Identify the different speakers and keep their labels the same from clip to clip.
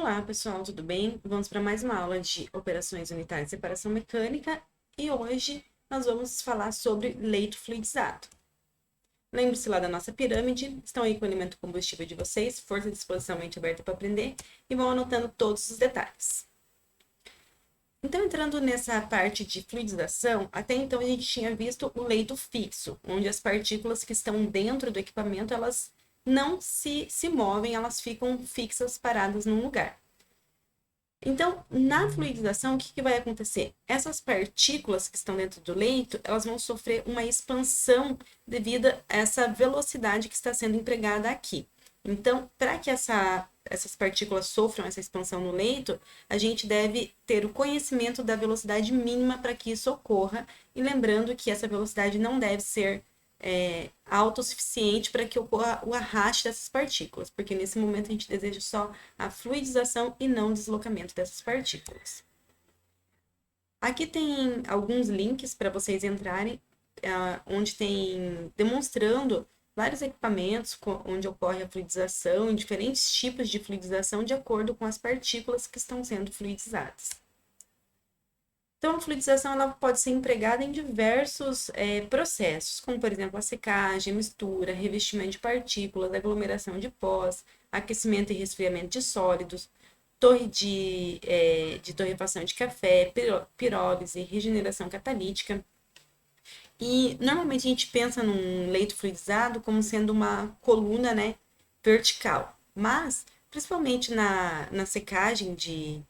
Speaker 1: Olá, pessoal, tudo bem? Vamos para mais uma aula de operações unitárias de separação mecânica e hoje nós vamos falar sobre leito fluidizado. Lembre-se lá da nossa pirâmide, estão aí com o elemento combustível de vocês, força, disposição, mente aberta para aprender e vão anotando todos os detalhes. Então, entrando nessa parte de fluidização, até então a gente tinha visto o leito fixo, onde as partículas que estão dentro do equipamento, elas não se movem, elas ficam fixas, paradas num lugar. Então, na fluidização, o que vai acontecer? Essas partículas que estão dentro do leito, elas vão sofrer uma expansão devido a essa velocidade que está sendo empregada aqui. Então, para que essas partículas sofram essa expansão no leito, a gente deve ter o conhecimento da velocidade mínima para que isso ocorra, e lembrando que essa velocidade não deve ser alta o suficiente para que ocorra o arraste dessas partículas, porque nesse momento a gente deseja só a fluidização e não o deslocamento dessas partículas. Aqui tem alguns links para vocês entrarem, onde tem demonstrando vários equipamentos onde ocorre a fluidização, em diferentes tipos de fluidização de acordo com as partículas que estão sendo fluidizadas. Então, a fluidização ela pode ser empregada em diversos processos, como, por exemplo, a secagem, mistura, revestimento de partículas, aglomeração de pós, aquecimento e resfriamento de sólidos, torre de torrefação de café, pirólise, regeneração catalítica. E, normalmente, a gente pensa num leito fluidizado como sendo uma coluna, né, vertical, mas, principalmente na secagem de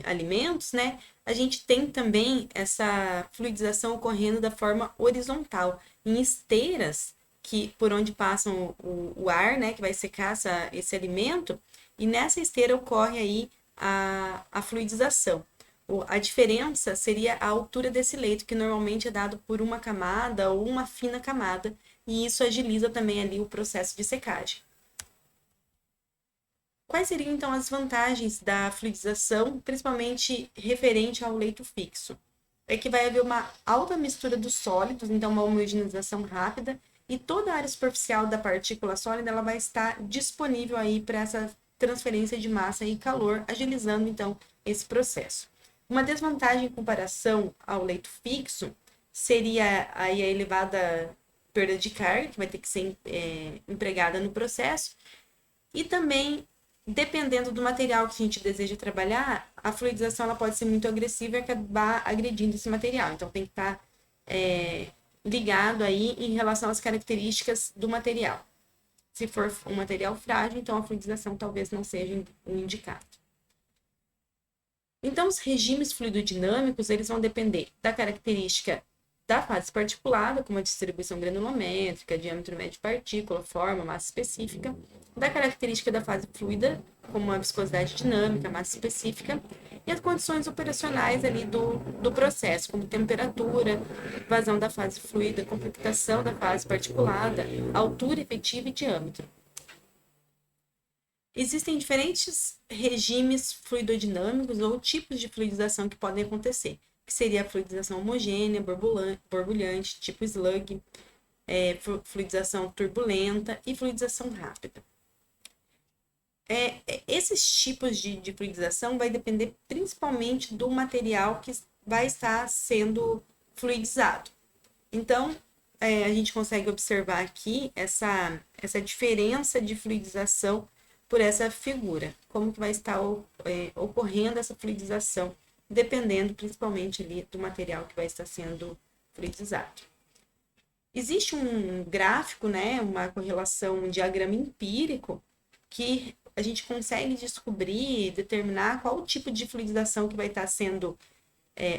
Speaker 1: alimentos, né, a gente tem também essa fluidização ocorrendo da forma horizontal, em esteiras por onde passam o ar, né, que vai secar esse alimento, e nessa esteira ocorre aí a fluidização. A diferença seria a altura desse leito, que normalmente é dado por uma camada ou uma fina camada, e isso agiliza também ali o processo de secagem. Quais seriam, então, as vantagens da fluidização, principalmente referente ao leito fixo? É que vai haver uma alta mistura dos sólidos, então uma homogeneização rápida, e toda a área superficial da partícula sólida ela vai estar disponível aí para essa transferência de massa e calor, agilizando, então, esse processo. Uma desvantagem em comparação ao leito fixo seria aí a elevada perda de carga, que vai ter que ser empregada no processo, e também, dependendo do material que a gente deseja trabalhar, a fluidização ela pode ser muito agressiva e acabar agredindo esse material. Então, tem que estar ligado aí em relação às características do material. Se for um material frágil, então a fluidização talvez não seja o indicado. Então, os regimes fluidodinâmicos, eles vão depender da característica da fase particulada, como a distribuição granulométrica, diâmetro médio de partícula, forma, massa específica, da característica da fase fluida, como a viscosidade dinâmica, massa específica, e as condições operacionais ali do processo, como temperatura, vazão da fase fluida, compactação da fase particulada, altura efetiva e diâmetro. Existem diferentes regimes fluidodinâmicos ou tipos de fluidização que podem acontecer, que seria a fluidização homogênea, borbulhante, tipo slug, fluidização turbulenta e fluidização rápida. Esses tipos de fluidização vai depender principalmente do material que vai estar sendo fluidizado. Então, a gente consegue observar aqui essa diferença de fluidização por essa figura, como que vai estar ocorrendo essa fluidização, dependendo principalmente ali do material que vai estar sendo fluidizado. Existe um gráfico, né, uma correlação, um diagrama empírico, que a gente consegue descobrir, determinar qual o tipo de fluidização que vai estar sendo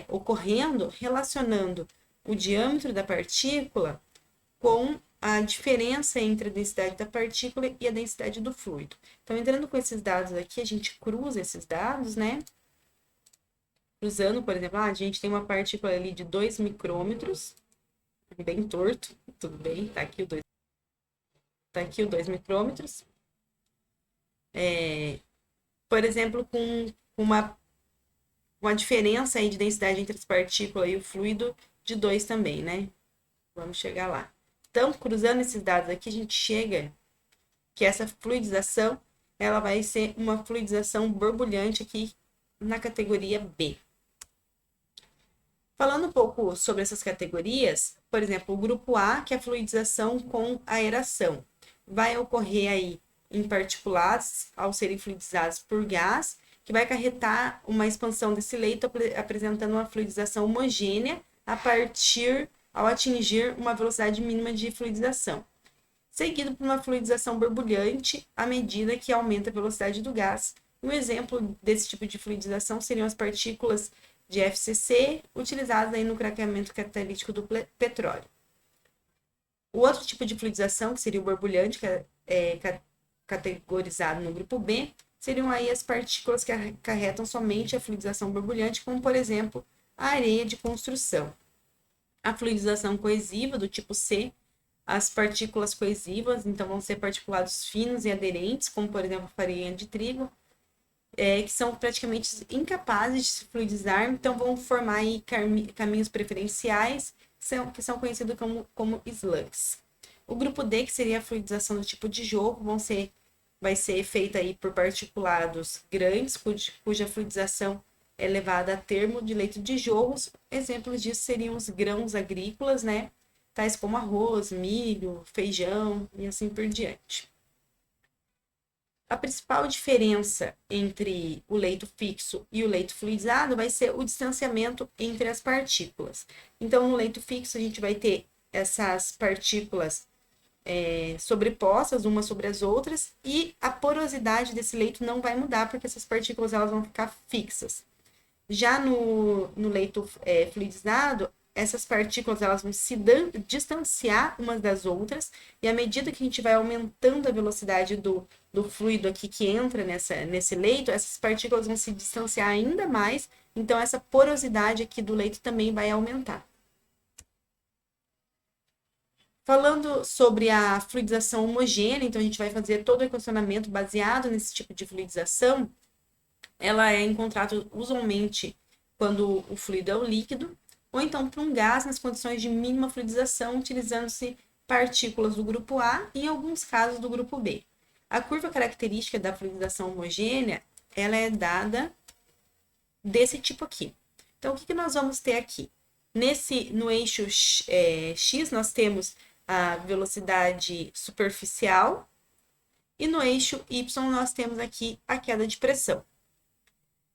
Speaker 1: ocorrendo, relacionando o diâmetro da partícula com a diferença entre a densidade da partícula e a densidade do fluido. Então, entrando com esses dados aqui, a gente cruza esses dados, né? Cruzando, por exemplo, a gente tem uma partícula ali de 2 micrômetros, bem torto, tudo bem, tá aqui o 2 micrômetros. Por exemplo, com uma diferença aí de densidade entre as partículas e o fluido de 2 também, né? Vamos chegar lá. Então, cruzando esses dados aqui, a gente chega que essa fluidização ela vai ser uma fluidização borbulhante aqui na categoria B. Falando um pouco sobre essas categorias, por exemplo, o grupo A, que é a fluidização com aeração, vai ocorrer aí em particulados ao serem fluidizados por gás, que vai acarretar uma expansão desse leito, apresentando uma fluidização homogênea ao atingir uma velocidade mínima de fluidização, seguido por uma fluidização borbulhante à medida que aumenta a velocidade do gás. Um exemplo desse tipo de fluidização seriam as partículas de FCC utilizadas aí no craqueamento catalítico do petróleo. O outro tipo de fluidização, que seria o borbulhante, que é categorizado no grupo B, seriam aí as partículas que acarretam somente a fluidização borbulhante, como, por exemplo, a areia de construção. A fluidização coesiva, do tipo C, as partículas coesivas, então vão ser particulados finos e aderentes, como, por exemplo, a farinha de trigo, que são praticamente incapazes de se fluidizar, então vão formar aí caminhos preferenciais, que são conhecidos como slugs. O grupo D, que seria a fluidização do tipo de jorro, vai ser feita aí por particulados grandes, cuja fluidização é levada a termo de leito de jorros. Exemplos disso seriam os grãos agrícolas, né? Tais como arroz, milho, feijão e assim por diante. A principal diferença entre o leito fixo e o leito fluidizado vai ser o distanciamento entre as partículas. Então, no leito fixo, a gente vai ter essas partículas sobrepostas umas sobre as outras, e a porosidade desse leito não vai mudar, porque essas partículas elas vão ficar fixas. Já no leito fluidizado, essas partículas elas vão se distanciar umas das outras, e à medida que a gente vai aumentando a velocidade do fluido aqui que entra nesse leito, essas partículas vão se distanciar ainda mais, então essa porosidade aqui do leito também vai aumentar. Falando sobre a fluidização homogênea, então a gente vai fazer todo o equacionamento baseado nesse tipo de fluidização. Ela é encontrada usualmente quando o fluido é o líquido, ou então para um gás nas condições de mínima fluidização, utilizando-se partículas do grupo A e, em alguns casos, do grupo B. A curva característica da fluidização homogênea, ela é dada desse tipo aqui. Então, o que nós vamos ter aqui? No eixo X, nós temos a velocidade superficial, e no eixo Y nós temos aqui a queda de pressão.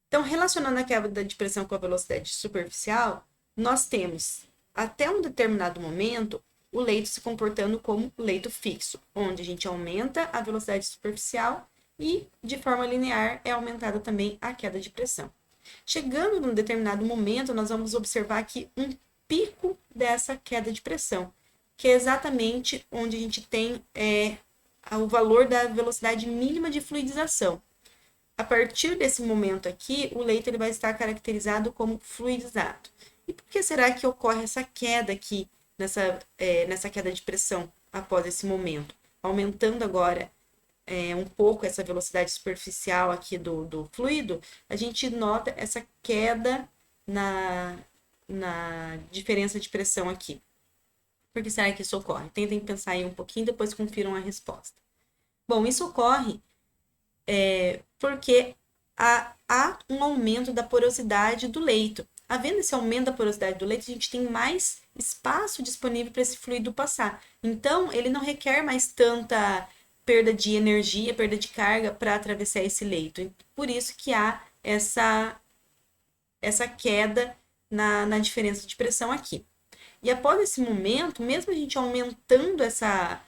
Speaker 1: Então, relacionando a queda de pressão com a velocidade superficial, nós temos, até um determinado momento, o leito se comportando como leito fixo, onde a gente aumenta a velocidade superficial e, de forma linear, é aumentada também a queda de pressão. Chegando num determinado momento, nós vamos observar aqui um pico dessa queda de pressão, que é exatamente onde a gente tem o valor da velocidade mínima de fluidização. A partir desse momento aqui, o leito ele vai estar caracterizado como fluidizado. E por que será que ocorre essa queda aqui, nessa queda de pressão após esse momento? Aumentando agora um pouco essa velocidade superficial aqui do fluido, a gente nota essa queda na diferença de pressão aqui. Por que será que isso ocorre? Tentem pensar aí um pouquinho, depois confiram a resposta. Bom, isso ocorre porque há um aumento da porosidade do leito. Havendo esse aumento da porosidade do leito, a gente tem mais espaço disponível para esse fluido passar. Então, ele não requer mais tanta perda de energia, perda de carga para atravessar esse leito. Por isso que há essa queda na diferença de pressão aqui. E após esse momento, mesmo a gente aumentando essa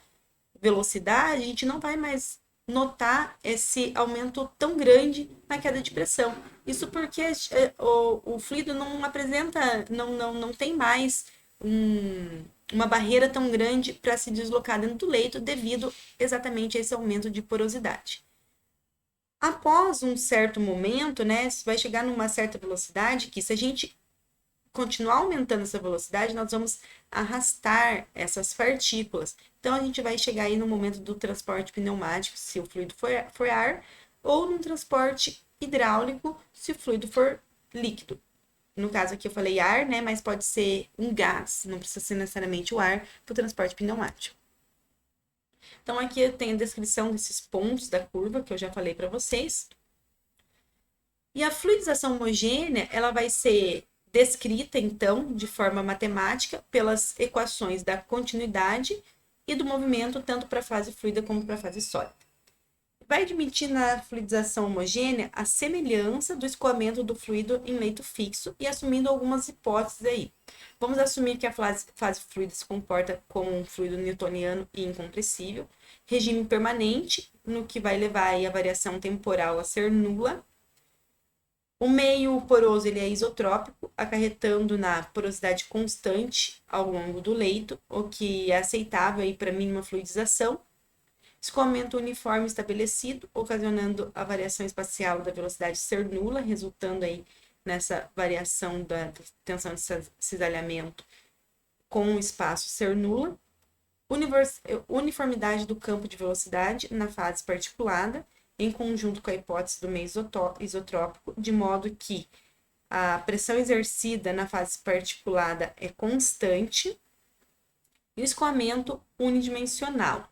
Speaker 1: velocidade, a gente não vai mais notar esse aumento tão grande na queda de pressão. Isso porque o fluido não apresenta, não tem mais uma barreira tão grande para se deslocar dentro do leito devido exatamente a esse aumento de porosidade. Após um certo momento, né, vai chegar numa certa velocidade que, se a gente continuar aumentando essa velocidade, nós vamos arrastar essas partículas. Então, a gente vai chegar aí no momento do transporte pneumático, se o fluido for ar, ou no transporte hidráulico, se o fluido for líquido. No caso aqui eu falei ar, né? Mas pode ser um gás, não precisa ser necessariamente o ar para o transporte pneumático. Então, aqui tem a descrição desses pontos da curva que eu já falei para vocês. E a fluidização homogênea, ela vai ser descrita, então, de forma matemática, pelas equações da continuidade e do movimento, tanto para a fase fluida como para a fase sólida. Vai admitir na fluidização homogênea a semelhança do escoamento do fluido em leito fixo e assumindo algumas hipóteses aí. Vamos assumir que a fase fluida se comporta como um fluido newtoniano e incompressível, regime permanente, no que vai levar aí a variação temporal a ser nula. O meio poroso ele é isotrópico, acarretando na porosidade constante ao longo do leito, o que é aceitável para mínima fluidização. Escoamento uniforme estabelecido, ocasionando a variação espacial da velocidade ser nula, resultando aí nessa variação da tensão de cisalhamento com o espaço ser nula. Uniformidade do campo de velocidade na fase particulada, em conjunto com a hipótese do meio isotrópico, de modo que a pressão exercida na fase particulada é constante, e o escoamento unidimensional.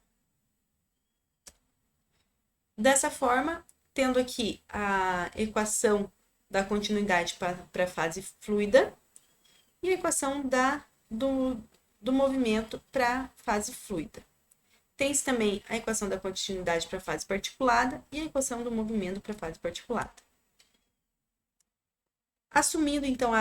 Speaker 1: Dessa forma, tendo aqui a equação da continuidade para a fase fluida e a equação do movimento para a fase fluida. Tem-se também a equação da continuidade para a fase particulada e a equação do movimento para a fase particulada. Assumindo, então,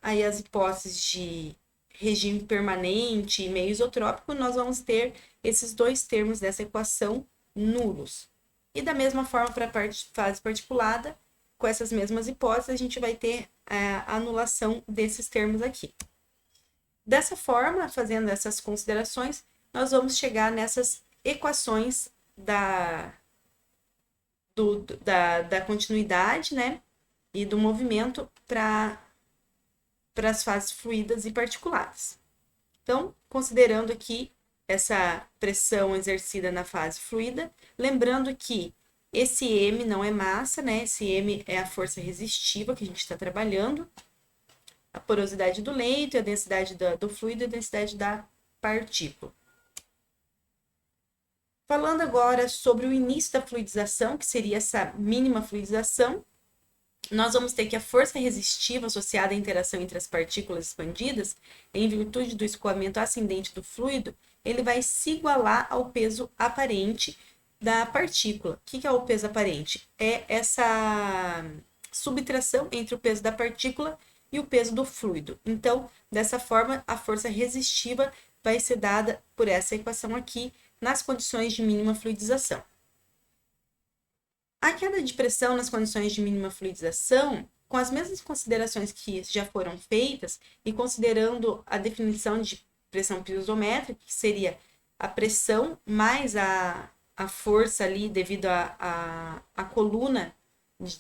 Speaker 1: aí as hipóteses de regime permanente e meio isotrópico, nós vamos ter esses dois termos dessa equação nulos. E da mesma forma, para a fase particulada, com essas mesmas hipóteses, a gente vai ter a anulação desses termos aqui. Dessa forma, fazendo essas considerações, nós vamos chegar nessas equações da continuidade, né, e do movimento para as fases fluidas e particuladas. Então, considerando aqui essa pressão exercida na fase fluida, lembrando que esse M não é massa, né? Esse M é a força resistiva que a gente está trabalhando, a porosidade do leito, a densidade do fluido e a densidade da partícula. Falando agora sobre o início da fluidização, que seria essa mínima fluidização, nós vamos ter que a força resistiva associada à interação entre as partículas expandidas, em virtude do escoamento ascendente do fluido, ele vai se igualar ao peso aparente da partícula. O que é o peso aparente? É essa subtração entre o peso da partícula e o peso do fluido. Então, dessa forma, a força resistiva vai ser dada por essa equação aqui, nas condições de mínima fluidização. A queda de pressão nas condições de mínima fluidização, com as mesmas considerações que já foram feitas, e considerando a definição de pressão piezométrica, que seria a pressão mais a força ali devido à coluna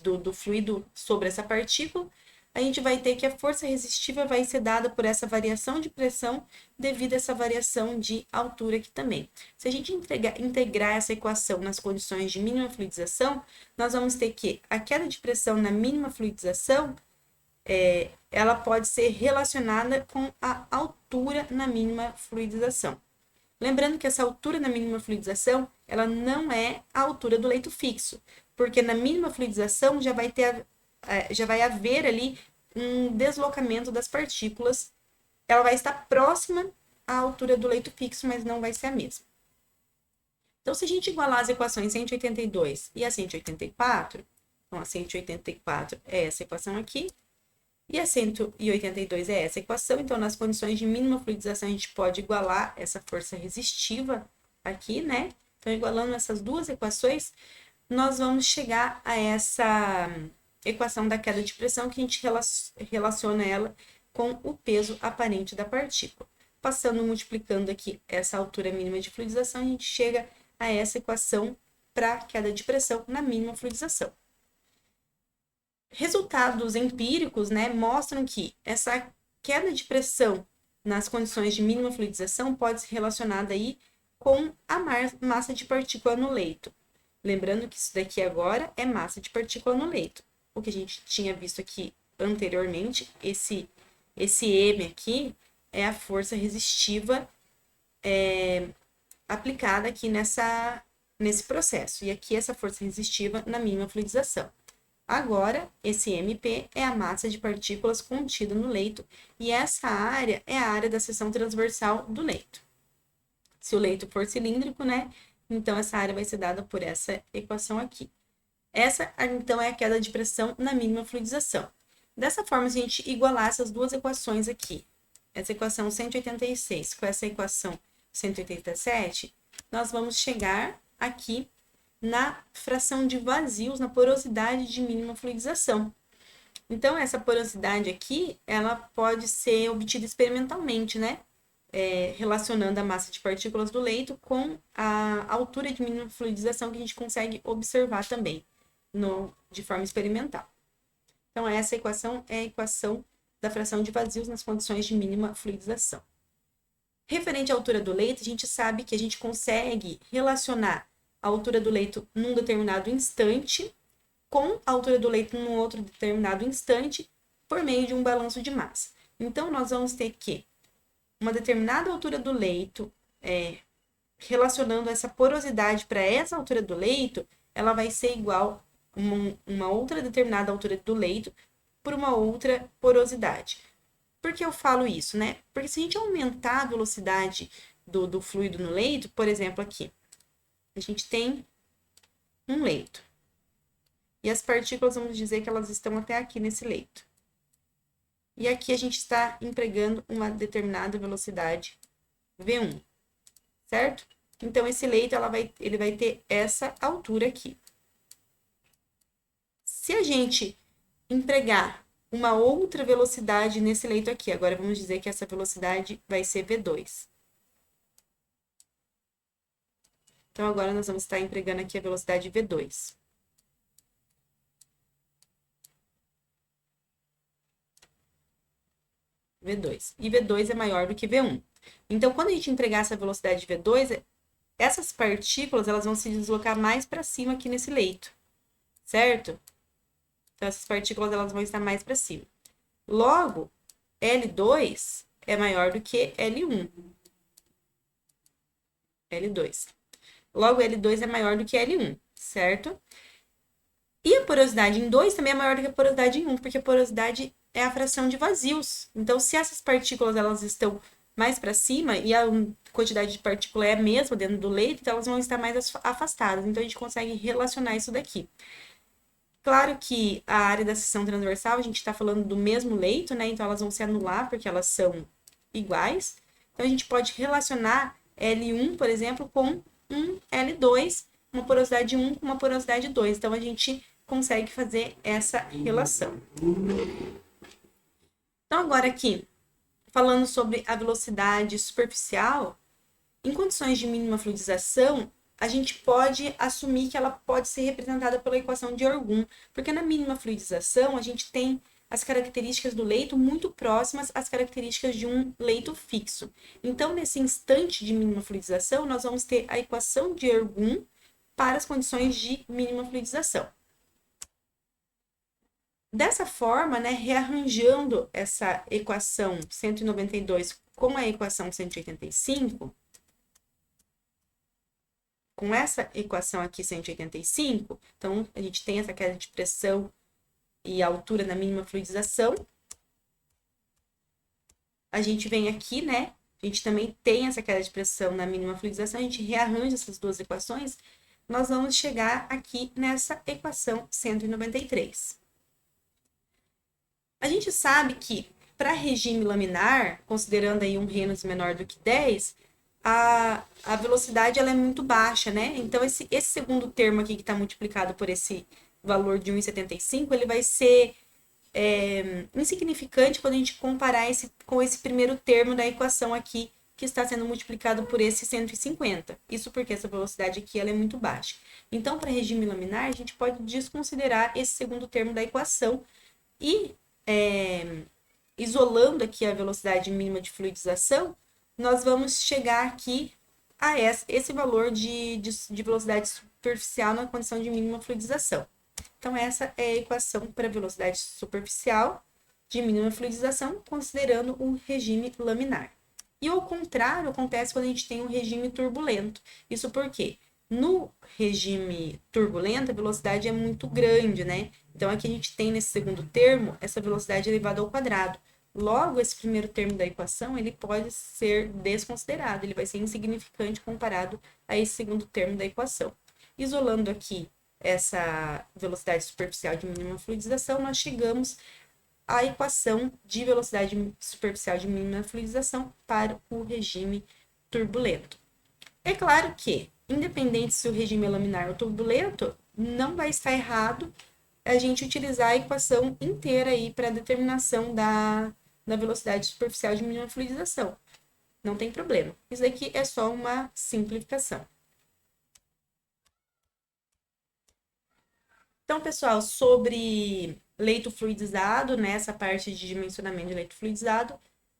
Speaker 1: do fluido sobre essa partícula, a gente vai ter que a força resistiva vai ser dada por essa variação de pressão devido a essa variação de altura aqui também. Se a gente integrar essa equação nas condições de mínima fluidização, nós vamos ter que a queda de pressão na mínima fluidização, ela pode ser relacionada com a altura na mínima fluidização. Lembrando que essa altura na mínima fluidização, ela não é a altura do leito fixo, porque na mínima fluidização já vai haver ali um deslocamento das partículas. Ela vai estar próxima à altura do leito fixo, mas não vai ser a mesma. Então, se a gente igualar as equações 182 e a 184, então a 184 é essa equação aqui, e a 182 é essa equação. Então, nas condições de mínima fluidização, a gente pode igualar essa força resistiva aqui, né? Então, igualando essas duas equações, nós vamos chegar a essa equação da queda de pressão, que a gente relaciona ela com o peso aparente da partícula. Passando, multiplicando aqui essa altura mínima de fluidização, a gente chega a essa equação para queda de pressão na mínima fluidização. Resultados empíricos, né, mostram que essa queda de pressão nas condições de mínima fluidização pode ser relacionada aí com a massa de partícula no leito. Lembrando que isso daqui agora é massa de partícula no leito. O que a gente tinha visto aqui anteriormente, esse M aqui é a força resistiva aplicada aqui nesse processo. E aqui essa força resistiva na mínima fluidização. Agora, esse MP é a massa de partículas contida no leito, e essa área é a área da seção transversal do leito. Se o leito for cilíndrico, né? Então, essa área vai ser dada por essa equação aqui. Essa, então, é a queda de pressão na mínima fluidização. Dessa forma, se a gente igualar essas duas equações aqui, essa equação 186 com essa equação 187, nós vamos chegar aqui na fração de vazios, na porosidade de mínima fluidização. Então, essa porosidade aqui, ela pode ser obtida experimentalmente, né? Relacionando a massa de partículas do leito com a altura de mínima fluidização que a gente consegue observar também de forma experimental. Então, essa equação é a equação da fração de vazios nas condições de mínima fluidização. Referente à altura do leito, a gente sabe que a gente consegue relacionar a altura do leito num determinado instante com a altura do leito num outro determinado instante por meio de um balanço de massa. Então, nós vamos ter que uma determinada altura do leito, relacionando essa porosidade para essa altura do leito, ela vai ser igual a uma outra determinada altura do leito por uma outra porosidade. Por que eu falo isso, né? Porque se a gente aumentar a velocidade do fluido no leito, por exemplo, aqui, a gente tem um leito. E as partículas, vamos dizer que elas estão até aqui nesse leito. E aqui a gente está empregando uma determinada velocidade V1, certo? Então, esse leito ele vai ter essa altura aqui. Se a gente empregar uma outra velocidade nesse leito aqui, agora vamos dizer que essa velocidade vai ser V2. Então, agora nós vamos estar empregando aqui a velocidade V2. V2. E V2 é maior do que V1. Então, quando a gente empregar essa velocidade de V2, essas partículas elas vão se deslocar mais para cima aqui nesse leito, certo? Então, essas partículas elas vão estar mais para cima. Logo, L2 é maior do que L1. L2. Logo, L2 é maior do que L1, certo? E a porosidade em 2 também é maior do que a porosidade em 1, porque a porosidade é a fração de vazios. Então, se essas partículas elas estão mais para cima e a quantidade de partícula é a mesma dentro do leito, então elas vão estar mais afastadas. Então, a gente consegue relacionar isso daqui. Claro que a área da seção transversal, a gente está falando do mesmo leito, né? Então, elas vão se anular porque elas são iguais. Então, a gente pode relacionar L1, por exemplo, com um L2, uma porosidade 1 com uma porosidade 2. Então, a gente consegue fazer essa relação. Então, agora aqui, falando sobre a velocidade superficial, em condições de mínima fluidização, a gente pode assumir que ela pode ser representada pela equação de Orgun, porque na mínima fluidização a gente tem as características do leito muito próximas às características de um leito fixo. Então, nesse instante de mínima fluidização, nós vamos ter a equação de Orgun para as condições de mínima fluidização. Dessa forma, né, rearranjando essa equação 192 com a equação 185, com essa equação aqui 185, então a gente tem essa queda de pressão e altura na mínima fluidização. A gente vem aqui, né, a gente também tem essa queda de pressão na mínima fluidização, a gente rearranja essas duas equações, nós vamos chegar aqui nessa equação 193. A gente sabe que para regime laminar, considerando aí um Reynolds menor do que 10, a velocidade ela é muito baixa, né? Então, esse segundo termo aqui que está multiplicado por esse valor de 1,75, ele vai ser insignificante quando a gente comparar com esse primeiro termo da equação aqui, que está sendo multiplicado por esse 150. Isso porque essa velocidade aqui ela é muito baixa. Então, para regime laminar, a gente pode desconsiderar esse segundo termo da equação e, isolando aqui a velocidade mínima de fluidização, nós vamos chegar aqui a esse valor de velocidade superficial na condição de mínima fluidização. Então, essa é a equação para velocidade superficial de mínima fluidização, considerando o regime laminar. E ao contrário, acontece quando a gente tem um regime turbulento. Isso porque no regime turbulento, a velocidade é muito grande, né? Então, aqui a gente tem nesse segundo termo essa velocidade elevada ao quadrado. Logo, esse primeiro termo da equação, ele pode ser desconsiderado, ele vai ser insignificante comparado a esse segundo termo da equação. Isolando aqui essa velocidade superficial de mínima fluidização, nós chegamos à equação de velocidade superficial de mínima fluidização para o regime turbulento. É claro que, independente se o regime é laminar ou turbulento, não vai estar errado a gente utilizar a equação inteira aí para a determinação da velocidade superficial de mínima fluidização. Não tem problema. Isso daqui é só uma simplificação. Então, pessoal, sobre leito fluidizado, nessa parte de dimensionamento de leito fluidizado,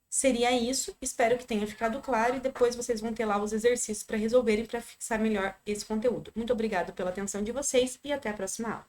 Speaker 1: seria isso. Espero que tenha ficado claro e depois vocês vão ter lá os exercícios para resolverem para fixar melhor esse conteúdo. Muito obrigada pela atenção de vocês e até a próxima aula.